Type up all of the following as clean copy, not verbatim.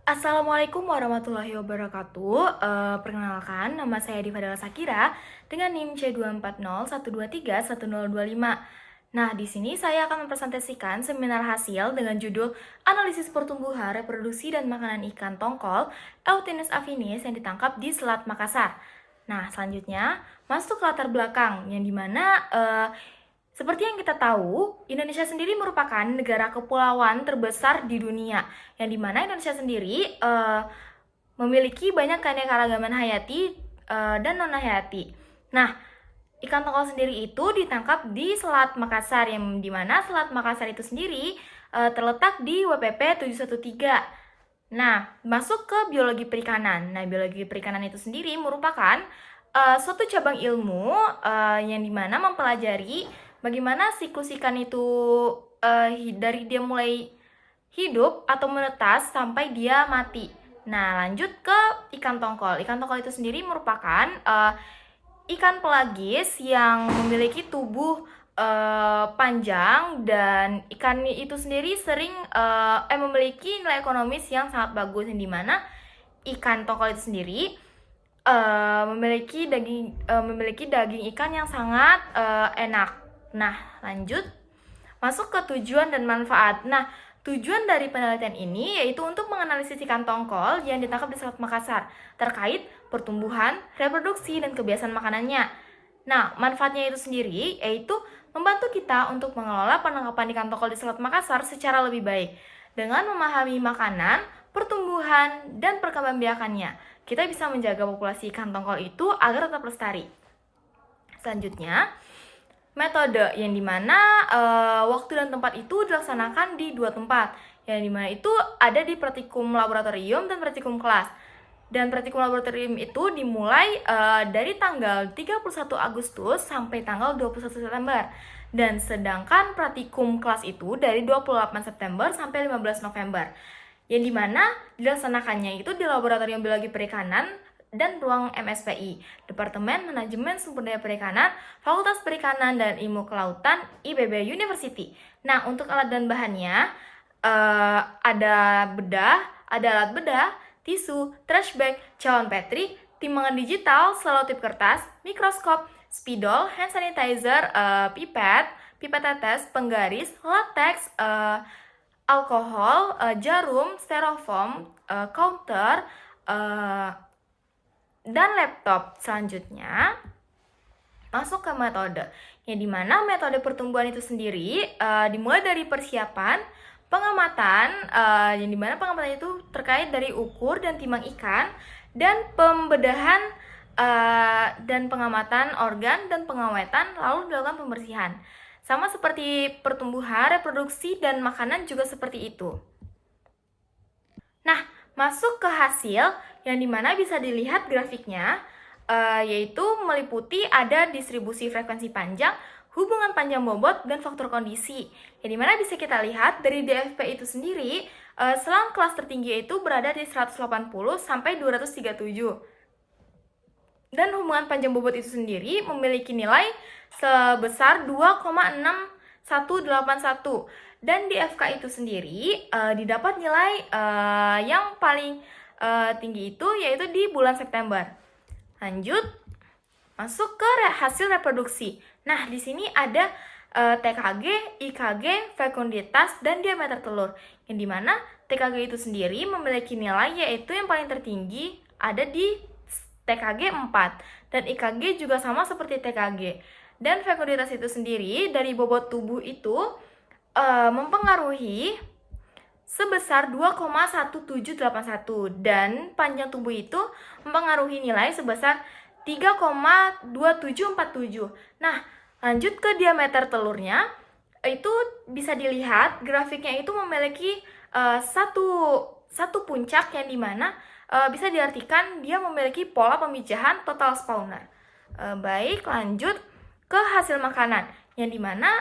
Assalamualaikum warahmatullahi wabarakatuh. Perkenalkan, nama saya Diva Sakira dengan NIM C24012311025. Nah, di sini saya akan mempresentasikan seminar hasil dengan judul Analisis Pertumbuhan, Reproduksi, dan Makanan Ikan Tongkol Eutinus affinis yang ditangkap di Selat Makassar. Nah, selanjutnya masuk ke latar belakang, yang dimana seperti yang kita tahu, Indonesia sendiri merupakan negara kepulauan terbesar di dunia, yang dimana Indonesia sendiri memiliki banyak keanekaragaman hayati dan non-hayati. Nah, ikan tongkol sendiri itu ditangkap di Selat Makassar, yang dimana Selat Makassar itu sendiri terletak di WPP 713. Nah, masuk ke biologi perikanan. Nah, biologi perikanan itu sendiri merupakan suatu cabang ilmu yang dimana mempelajari bagaimana siklus ikan itu dari dia mulai hidup atau menetas sampai dia mati. Nah, lanjut ke ikan tongkol. Ikan tongkol itu sendiri merupakan ikan pelagis yang memiliki tubuh panjang, dan ikan itu sendiri sering memiliki nilai ekonomis yang sangat bagus, yang dimana ikan tongkol itu sendiri memiliki daging ikan yang sangat enak. Nah, lanjut masuk ke tujuan dan manfaat. Nah, tujuan dari penelitian ini yaitu untuk menganalisis ikan tongkol yang ditangkap di Selat Makassar terkait pertumbuhan, reproduksi, dan kebiasaan makanannya. Nah, manfaatnya itu sendiri yaitu membantu kita untuk mengelola penangkapan ikan tongkol di Selat Makassar secara lebih baik. Dengan memahami makanan, pertumbuhan, dan perkembangbiakannya, kita bisa menjaga populasi ikan tongkol itu agar tetap lestari. Selanjutnya, metode yang dimana waktu dan tempat itu dilaksanakan di dua tempat, yang dimana itu ada di praktikum laboratorium dan praktikum kelas. Dan praktikum laboratorium itu dimulai dari tanggal 31 Agustus sampai tanggal 21 September. Dan sedangkan praktikum kelas itu dari 28 September sampai 15 November. Yang dimana dilaksanakannya itu di Laboratorium Biologi Perikanan dan ruang MSPI, Departemen Manajemen Sumber Daya Perikanan, Fakultas Perikanan dan Ilmu Kelautan IPB University. Nah, untuk alat dan bahannya ada alat bedah, tisu, trash bag, cawan petri, timbangan digital, selotip kertas, mikroskop, spidol, hand sanitizer, pipet tetes, penggaris, latex, alkohol, jarum, styrofoam, counter, dan laptop. Selanjutnya masuk ke metode, yang dimana metode pertumbuhan itu sendiri dimulai dari persiapan, pengamatan, yang dimana pengamatan itu terkait dari ukur dan timbang ikan, dan pembedahan dan pengamatan organ dan pengawetan, lalu dilakukan pembersihan. Sama seperti pertumbuhan, reproduksi, dan makanan juga seperti itu. Nah, masuk ke hasil, yang dimana bisa dilihat grafiknya, yaitu meliputi ada distribusi frekuensi panjang, hubungan panjang bobot, dan faktor kondisi. Yang dimana bisa kita lihat dari DFP itu sendiri, selang kelas tertinggi itu berada di 180 sampai 237. Dan hubungan panjang bobot itu sendiri memiliki nilai sebesar 2,6181. Dan di FK itu sendiri didapat nilai yang paling tinggi itu yaitu di bulan September. Lanjut, masuk ke hasil reproduksi. Nah, di sini ada TKG, IKG, fekunditas, dan diameter telur. Yang dimana TKG itu sendiri memiliki nilai yaitu yang paling tertinggi ada di TKG 4. Dan IKG juga sama seperti TKG. Dan fekunditas itu sendiri dari bobot tubuh itu mempengaruhi sebesar 2,1781, dan panjang tubuh itu mempengaruhi nilai sebesar 3,2747. Nah, lanjut ke diameter telurnya, itu bisa dilihat grafiknya itu memiliki satu puncak, yang dimana bisa diartikan dia memiliki pola pemijahan total spawner. Baik, lanjut ke hasil makanan, yang dimana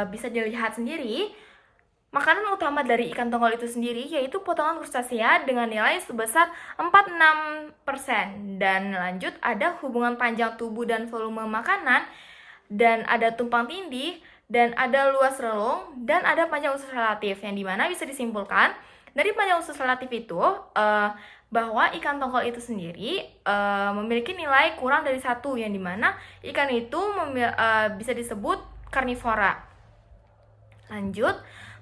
bisa dilihat sendiri makanan utama dari ikan tongkol itu sendiri yaitu potongan krustasea dengan nilai sebesar 46%. Dan lanjut ada hubungan panjang tubuh dan volume makanan, dan ada tumpang tindih, dan ada luas relung, dan ada panjang usus relatif, yang dimana bisa disimpulkan dari panjang usus relatif itu bahwa ikan tongkol itu sendiri memiliki nilai kurang dari 1, yang dimana ikan itu bisa disebut karnivora. Lanjut,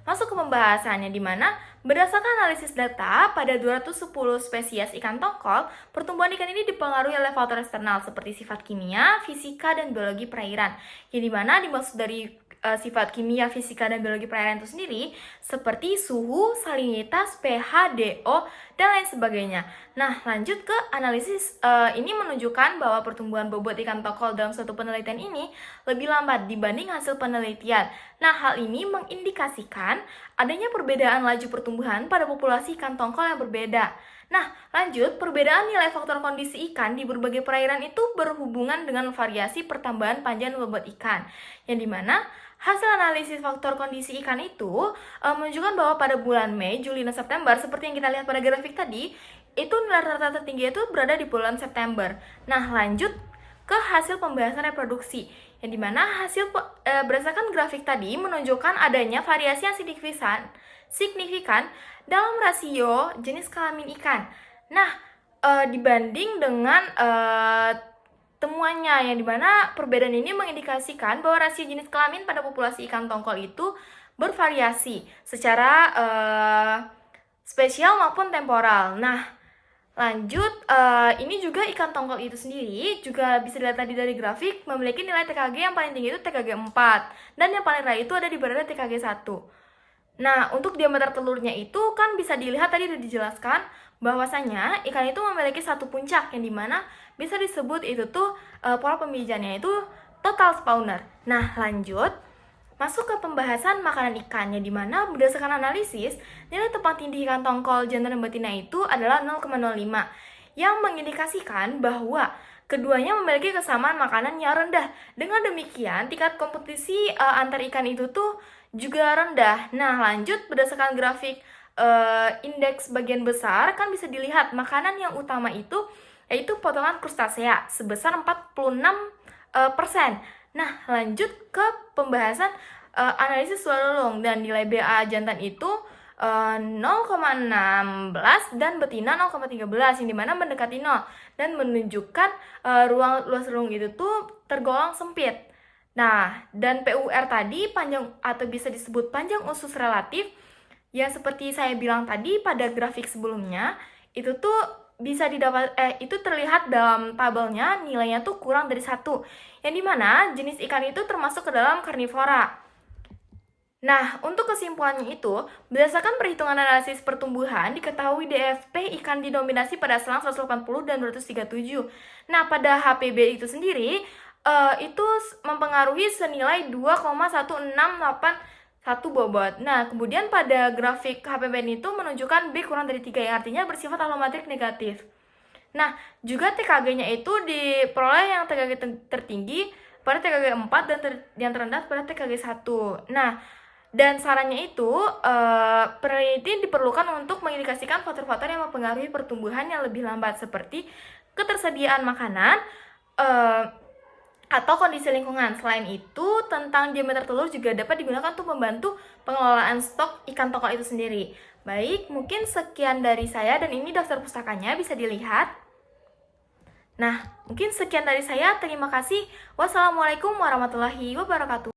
masuk ke pembahasannya, di mana berdasarkan analisis data pada 210 spesies ikan tongkol, pertumbuhan ikan ini dipengaruhi oleh faktor eksternal seperti sifat kimia, fisika, dan biologi perairan. Yang dimana dimaksud dari sifat kimia, fisika, dan biologi perairan itu sendiri seperti suhu, salinitas, pH, DO, dan lain sebagainya. Nah, lanjut ke analisis. Ini menunjukkan bahwa pertumbuhan bobot ikan tongkol dalam suatu penelitian ini lebih lambat dibanding hasil penelitian. Nah, hal ini mengindikasikan adanya perbedaan laju pertumbuhan pada populasi ikan tongkol yang berbeda. Nah, lanjut, perbedaan nilai faktor kondisi ikan di berbagai perairan itu berhubungan dengan variasi pertambahan panjang bobot ikan, yang dimana hasil analisis faktor kondisi ikan itu menunjukkan bahwa pada bulan Mei, Juli, dan September, seperti yang kita lihat pada grafik tadi, itu nilai rata-rata tertinggi itu berada di bulan September. Nah, lanjut ke hasil pembahasan reproduksi, yang dimana hasil berdasarkan grafik tadi menunjukkan adanya variasi yang signifikan dalam rasio jenis kelamin ikan. Nah, dibanding dengan temuannya, yang dimana perbedaan ini mengindikasikan bahwa rasio jenis kelamin pada populasi ikan tongkol itu bervariasi secara spesial maupun temporal. Nah, lanjut, ini juga ikan tongkol itu sendiri juga bisa dilihat tadi dari grafik memiliki nilai TKG yang paling tinggi itu TKG 4, dan yang paling rendah itu ada di berada TKG 1. Nah, untuk diameter telurnya itu kan bisa dilihat tadi sudah dijelaskan bahwasanya ikan itu memiliki satu puncak, yang dimana bisa disebut itu tuh pola pemijahannya itu total spawner. Nah, lanjut masuk ke pembahasan makanan ikan, yang dimana berdasarkan analisis nilai tumpang tindih ikan tongkol jantan dan betina itu adalah 0,05, yang mengindikasikan bahwa keduanya memiliki kesamaan makanan yang rendah. Dengan demikian, tingkat kompetisi antar ikan itu tuh juga rendah. Nah, lanjut, berdasarkan grafik indeks bagian besar kan bisa dilihat makanan yang utama itu yaitu potongan krustasea sebesar 46%. Nah, lanjut ke pembahasan analisis swallowing, dan nilai BA jantan itu 0,16 dan betina 0,13, yang dimana mendekati 0 dan menunjukkan luas relung itu tuh tergolong sempit. Nah, dan PUR tadi panjang atau bisa disebut panjang usus relatif, yang seperti saya bilang tadi pada grafik sebelumnya, itu tuh bisa didapat itu terlihat dalam tabelnya nilainya tuh kurang dari 1, yang dimana jenis ikan itu termasuk ke dalam karnivora. Nah, untuk kesimpulannya itu, berdasarkan perhitungan analisis pertumbuhan, diketahui DFP ikan didominasi pada selang 180 dan 237. Nah, pada HPB itu sendiri, itu mempengaruhi senilai 2,1681 bobot. Nah, kemudian pada grafik HPB itu menunjukkan B kurang dari 3, yang artinya bersifat alometrik negatif. Nah, juga TKG-nya itu diperoleh yang TKG tertinggi pada TKG 4 dan yang terendah pada TKG 1. Nah, dan sarannya itu, peneliti diperlukan untuk mengindikasikan faktor-faktor yang mempengaruhi pertumbuhan yang lebih lambat, seperti ketersediaan makanan, atau kondisi lingkungan. Selain itu, tentang diameter telur juga dapat digunakan untuk membantu pengelolaan stok ikan tongkol itu sendiri. Baik, mungkin sekian dari saya, dan ini daftar pustakanya bisa dilihat. Nah, mungkin sekian dari saya. Terima kasih. Wassalamualaikum warahmatullahi wabarakatuh.